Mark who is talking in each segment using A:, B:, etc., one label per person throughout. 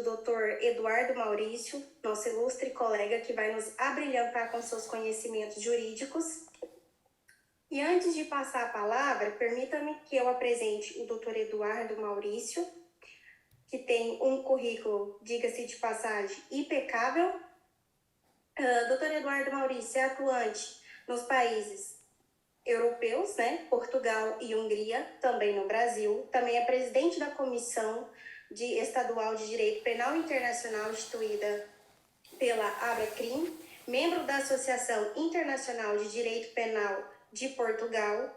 A: do Dr. Eduardo Maurício, nosso ilustre colega que vai nos abrilhantar com seus conhecimentos jurídicos. E antes de passar a palavra, permita-me que eu apresente o Dr. Eduardo Maurício, que tem um currículo, diga-se de passagem, impecável. Dr. Eduardo Maurício é atuante nos países europeus, Portugal e Hungria, também no Brasil. Também é presidente da Comissão Estadual de Direito Penal Internacional, instituída pela ABRACRIM, membro da Associação Internacional de Direito Penal de Portugal,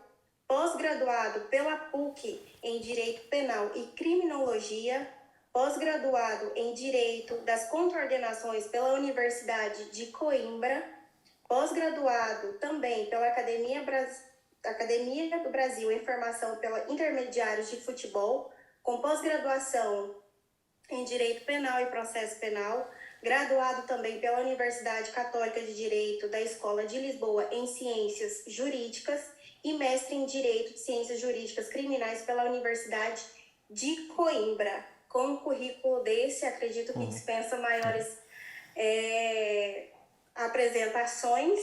A: pós-graduado pela PUC em Direito Penal e Criminologia, pós-graduado em Direito das Contraordenações pela Universidade de Coimbra, pós-graduado também pela Academia do Brasil em Formação pela Intermediários de Futebol, com pós-graduação em Direito Penal e Processo Penal, graduado também pela Universidade Católica de Direito da Escola de Lisboa em Ciências Jurídicas e mestre em Direito de Ciências Jurídicas Criminais pela Universidade de Coimbra. Com um currículo desse, acredito que dispensa maiores apresentações,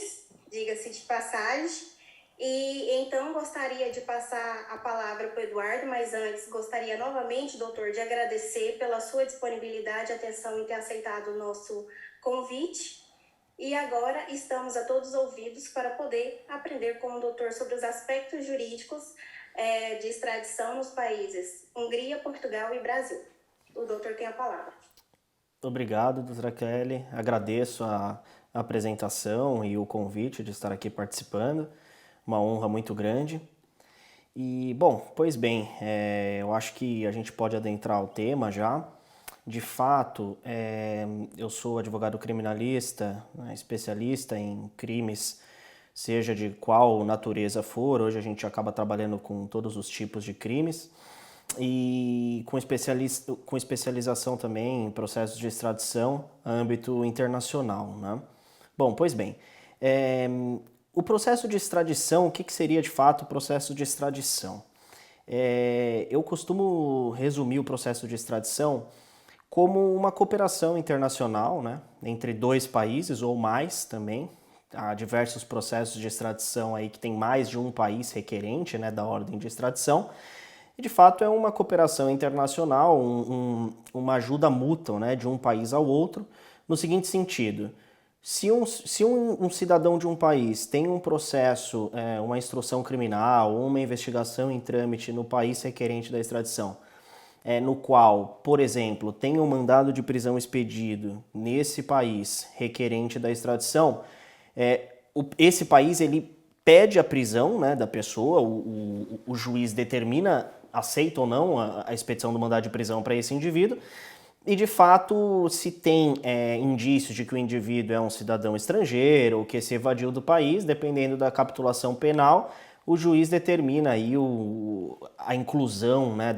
A: diga-se de passagem. E então gostaria de passar a palavra para o Eduardo, mas antes gostaria novamente, doutor, de agradecer pela sua disponibilidade e atenção em ter aceitado o nosso convite. E agora estamos a todos ouvidos para poder aprender com o doutor sobre os aspectos jurídicos de extradição nos países Hungria, Portugal e Brasil. O doutor tem a palavra.
B: Obrigado, doutora Kelly. Agradeço a apresentação e o convite de estar aqui participando. Uma honra muito grande. E, bom, pois bem, eu acho que a gente pode adentrar o tema já. De fato, eu sou advogado criminalista, especialista em crimes, seja de qual natureza for. Hoje a gente acaba trabalhando com todos os tipos de crimes e com especialização também em processos de extradição a âmbito internacional, né? Bom, pois bem, o processo de extradição, o que seria de fato o processo de extradição? Eu costumo resumir o processo de extradição como uma cooperação internacional, né, entre dois países ou mais também. Há diversos processos de extradição aí que tem mais de um país requerente, né, da ordem de extradição. E de fato é uma cooperação internacional, uma ajuda mútua, né, de um país ao outro, no seguinte sentido: se um cidadão de um país tem um processo, uma instrução criminal ou uma investigação em trâmite no país requerente da extradição, no qual, por exemplo, tem um mandado de prisão expedido nesse país requerente da extradição, esse país ele pede a prisão, né, da pessoa, o juiz determina, aceita ou não a expedição do mandado de prisão para esse indivíduo. E, de fato, se tem indícios de que o indivíduo é um cidadão estrangeiro ou que se evadiu do país, dependendo da capitulação penal, o juiz determina aí a inclusão, né,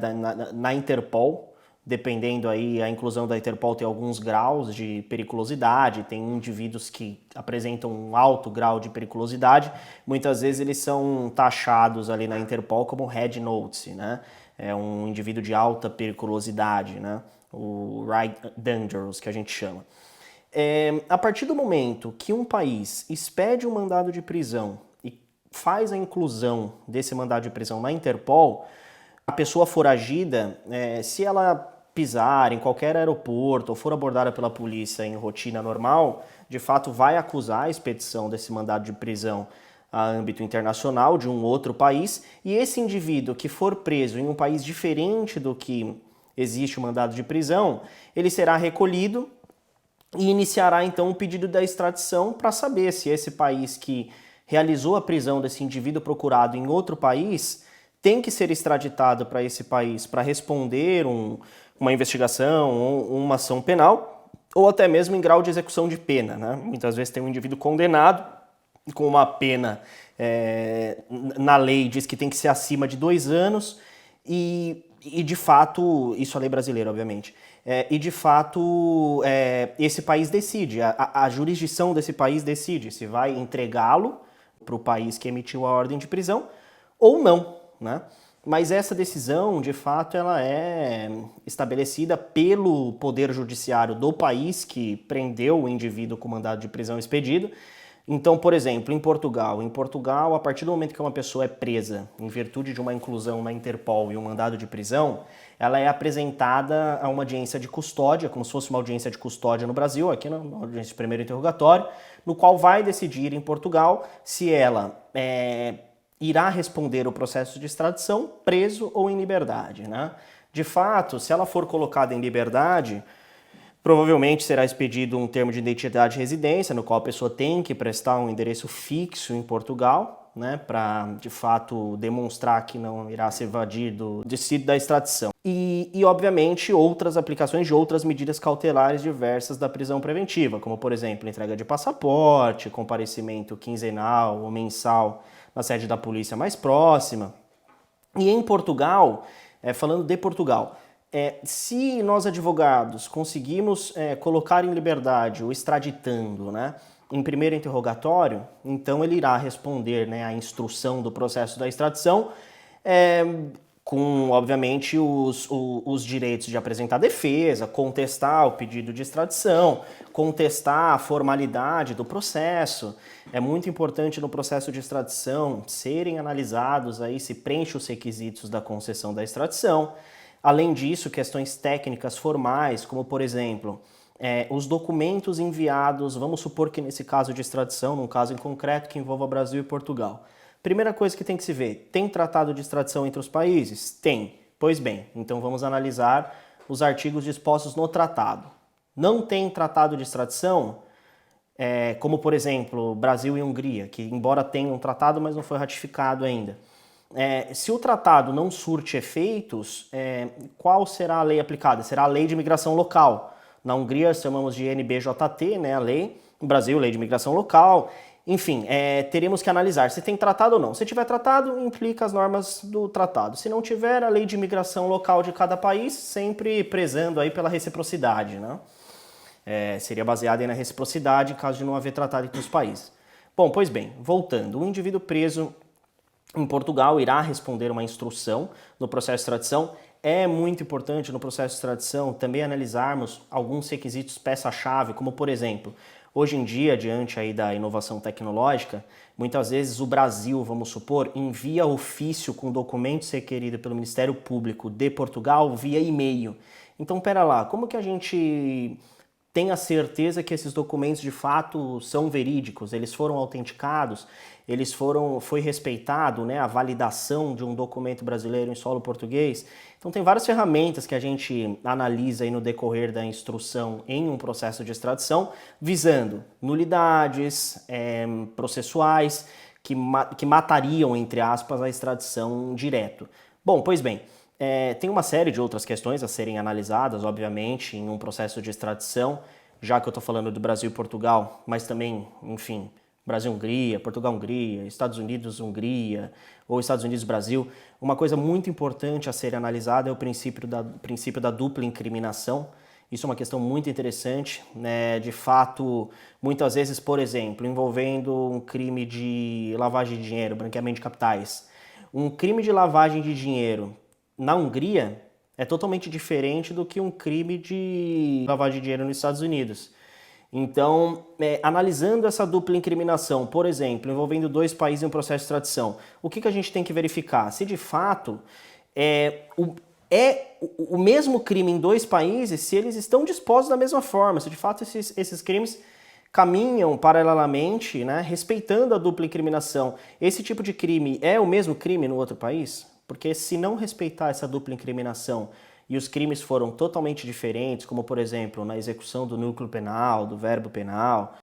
B: na Interpol. Dependendo aí, a inclusão da Interpol tem alguns graus de periculosidade, tem indivíduos que apresentam um alto grau de periculosidade, muitas vezes eles são taxados ali na Interpol como Red Notice, né? É um indivíduo de alta periculosidade, né? O Right Dangerous, que a gente chama. A partir do momento que um país expede um mandado de prisão e faz a inclusão desse mandado de prisão na Interpol, a pessoa foragida, se ela pisar em qualquer aeroporto ou for abordada pela polícia em rotina normal, de fato vai acusar a expedição desse mandado de prisão a âmbito internacional de um outro país, e esse indivíduo que for preso em um país diferente do que existe o mandado de prisão, ele será recolhido e iniciará então o pedido da extradição para saber se esse país que realizou a prisão desse indivíduo procurado em outro país tem que ser extraditado para esse país para responder uma investigação ou uma ação penal, ou até mesmo em grau de execução de pena, né? Muitas vezes tem um indivíduo condenado com uma pena, na lei diz que tem que ser acima de 2 anos, e de fato, isso é a lei brasileira, obviamente, e de fato esse país decide, a jurisdição desse país decide se vai entregá-lo para o país que emitiu a ordem de prisão ou não, né? Mas essa decisão, de fato, ela é estabelecida pelo Poder Judiciário do país que prendeu o indivíduo com mandado de prisão expedido. Então, por exemplo, em Portugal, a partir do momento que uma pessoa é presa em virtude de uma inclusão na Interpol e um mandado de prisão, ela é apresentada a uma audiência de custódia, como se fosse uma audiência de custódia no Brasil, aqui na audiência de primeiro interrogatório, no qual vai decidir em Portugal se ela irá responder o processo de extradição preso ou em liberdade, né? De fato, se ela for colocada em liberdade, provavelmente será expedido um termo de identidade de residência, no qual a pessoa tem que prestar um endereço fixo em Portugal, né, para de fato demonstrar que não irá se evadir do destino da extradição. E, obviamente, outras aplicações de outras medidas cautelares diversas da prisão preventiva, como, por exemplo, entrega de passaporte, comparecimento quinzenal ou mensal na sede da polícia mais próxima. E em Portugal, falando de Portugal, se nós advogados conseguimos colocar em liberdade o extraditando, né, em primeiro interrogatório, então ele irá responder, né, à instrução do processo da extradição, com, obviamente, os direitos de apresentar defesa, contestar o pedido de extradição, contestar a formalidade do processo. É muito importante no processo de extradição serem analisados aí se preenche os requisitos da concessão da extradição. Além disso, questões técnicas formais, como, por exemplo, os documentos enviados, vamos supor que nesse caso de extradição, num caso em concreto que envolva Brasil e Portugal. Primeira coisa que tem que se ver, tem tratado de extradição entre os países? Tem. Pois bem, então vamos analisar os artigos dispostos no tratado. Não tem tratado de extradição, como, por exemplo, Brasil e Hungria, que embora tenham um tratado, mas não foi ratificado ainda. Se o tratado não surte efeitos, qual será a lei aplicada? Será a lei de imigração local. Na Hungria chamamos de NBJT, né, a lei. No Brasil, lei de imigração local. Enfim, teremos que analisar se tem tratado ou não. Se tiver tratado, implica as normas do tratado. Se não tiver, a lei de imigração local de cada país, sempre prezando aí pela reciprocidade, né? Seria baseada aí na reciprocidade, em caso de não haver tratado entre os países. Bom, pois bem, voltando. O indivíduo preso em Portugal irá responder uma instrução no processo de extradição. É muito importante no processo de extradição também analisarmos alguns requisitos peça-chave, como, por exemplo, hoje em dia, diante aí da inovação tecnológica, muitas vezes o Brasil, vamos supor, envia ofício com documentos requeridos pelo Ministério Público de Portugal via e-mail. Então, pera lá, como que a gente tem a certeza que esses documentos de fato são verídicos, eles foram autenticados, foi respeitado, né, a validação de um documento brasileiro em solo português? Então tem várias ferramentas que a gente analisa aí no decorrer da instrução em um processo de extradição, visando nulidades processuais que matariam, entre aspas, a extradição direto. Bom, pois bem, tem uma série de outras questões a serem analisadas, obviamente, em um processo de extradição, já que eu estou falando do Brasil e Portugal, mas também, enfim, Brasil-Hungria, Portugal-Hungria, Estados Unidos-Hungria ou Estados Unidos-Brasil. Uma coisa muito importante a ser analisada é o princípio da dupla incriminação. Isso é uma questão muito interessante, né? De fato, muitas vezes, por exemplo, envolvendo um crime de lavagem de dinheiro, branqueamento de capitais. Um crime de lavagem de dinheiro na Hungria é totalmente diferente do que um crime de lavagem de dinheiro nos Estados Unidos. Então, analisando essa dupla incriminação, por exemplo, envolvendo dois países em um processo de extradição, o que a gente tem que verificar? Se de fato o mesmo crime em dois países, se eles estão dispostos da mesma forma, se de fato esses crimes caminham paralelamente, né, respeitando a dupla incriminação. Esse tipo de crime é o mesmo crime no outro país? Porque se não respeitar essa dupla incriminação e os crimes foram totalmente diferentes, como, por exemplo, na execução do núcleo penal, do verbo penal,